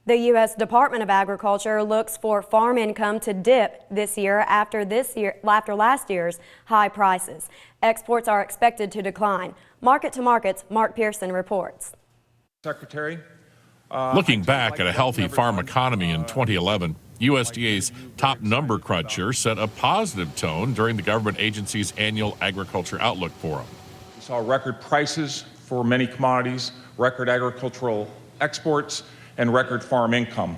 The U.S. Department of Agriculture looks for farm income to dip this year after last year's high prices. Exports are expected to decline. Market to Market's Mark Pearson reports. Secretary, looking back at a healthy farm economy in 2011, USDA's top number cruncher set a positive tone during the government agency's annual Agriculture Outlook Forum. We saw record prices for many commodities, record agricultural exports, and record farm income.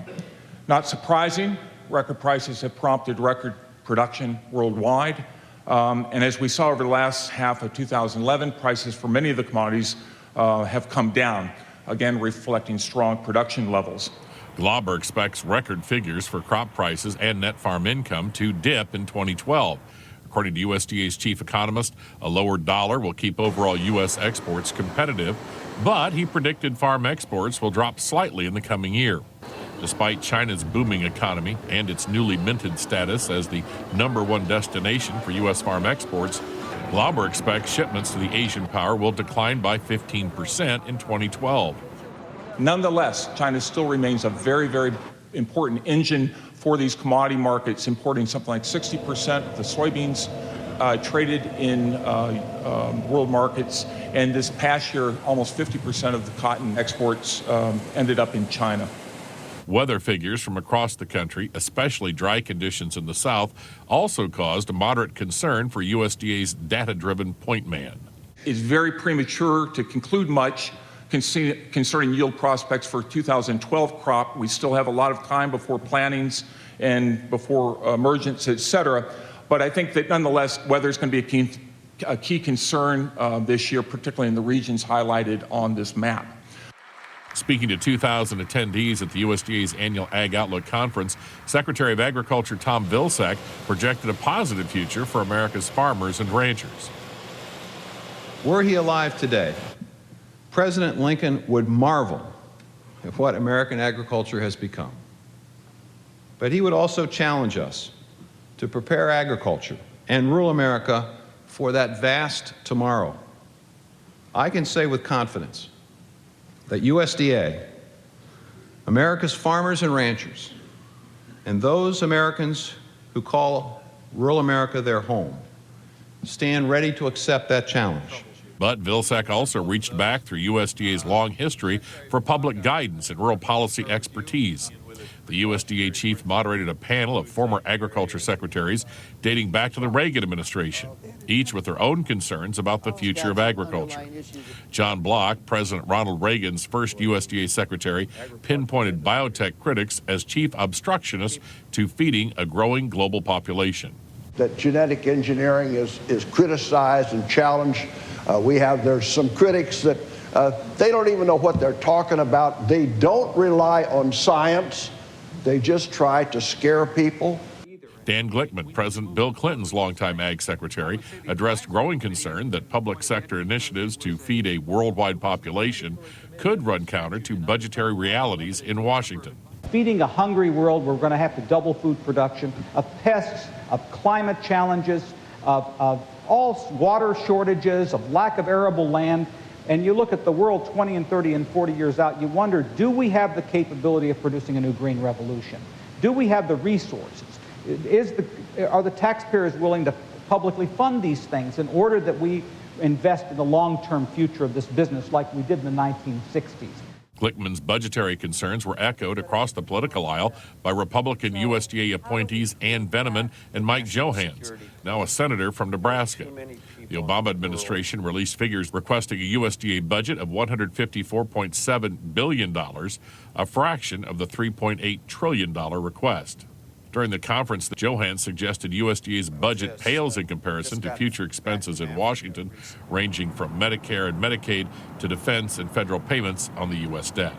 Not surprising, record prices have prompted record production worldwide. And as we saw over the last half of 2011, prices for many of the commodities have come down, again reflecting strong production levels. Glauber expects record figures for crop prices and net farm income to dip in 2012. According to USDA's chief economist, a lower dollar will keep overall U.S. exports competitive, but he predicted farm exports will drop slightly in the coming year. Despite China's booming economy and its newly minted status as the #1 destination for U.S. farm exports, Glauber expects shipments to the Asian power will decline by 15% in 2012. Nonetheless, China still remains a very, very important engine for these commodity markets, importing something like 60% of the soybeans traded in world markets. And this past year, almost 50% of the cotton exports ended up in China. Weather figures from across the country, especially dry conditions in the South, also caused a moderate concern for USDA's data-driven point man. It's very premature to conclude much concerning yield prospects for 2012 crop. We still have a lot of time before plantings and before emergence, et cetera. But I think that nonetheless, weather is going to be a key concern this year, particularly in the regions highlighted on this map. Speaking to 2,000 attendees at the USDA's annual Ag Outlook Conference, Secretary of Agriculture Tom Vilsack projected a positive future for America's farmers and ranchers. Were he alive today, President Lincoln would marvel at what American agriculture has become. But he would also challenge us to prepare agriculture and rural America for that vast tomorrow. I can say with confidence that USDA, America's farmers and ranchers, and those Americans who call rural America their home, stand ready to accept that challenge. But Vilsack also reached back through USDA's long history for public guidance and rural policy expertise. The USDA chief moderated a panel of former agriculture secretaries dating back to the Reagan administration, each with their own concerns about the future of agriculture. John Block, President Ronald Reagan's first USDA secretary, pinpointed biotech critics as chief obstructionists to feeding a growing global population. That genetic engineering is criticized and challenged. There's some critics that they don't even know what they're talking about. They don't rely on science. They just try to scare people. Dan Glickman, President Bill Clinton's longtime ag secretary, addressed growing concern that public sector initiatives to feed a worldwide population could run counter to budgetary realities in Washington. Feeding a hungry world, we're going to have to double food production, of pests, of climate challenges, of all water shortages, of lack of arable land. And you look at the world 20 and 30 and 40 years out, you wonder, do we have the capability of producing a new green revolution? Do we have the resources? Are the taxpayers willing to publicly fund these things in order that we invest in the long-term future of this business like we did in the 1960s? Glickman's budgetary concerns were echoed across the political aisle by Republican USDA appointees Ann Veneman and Mike Johans, now a senator from Nebraska. The Obama administration released figures requesting a USDA budget of $154.7 billion, a fraction of the $3.8 trillion request. During the conference, Johans suggested USDA's budget pales in comparison to future expenses in Washington, ranging from Medicare and Medicaid to defense and federal payments on the U.S. debt.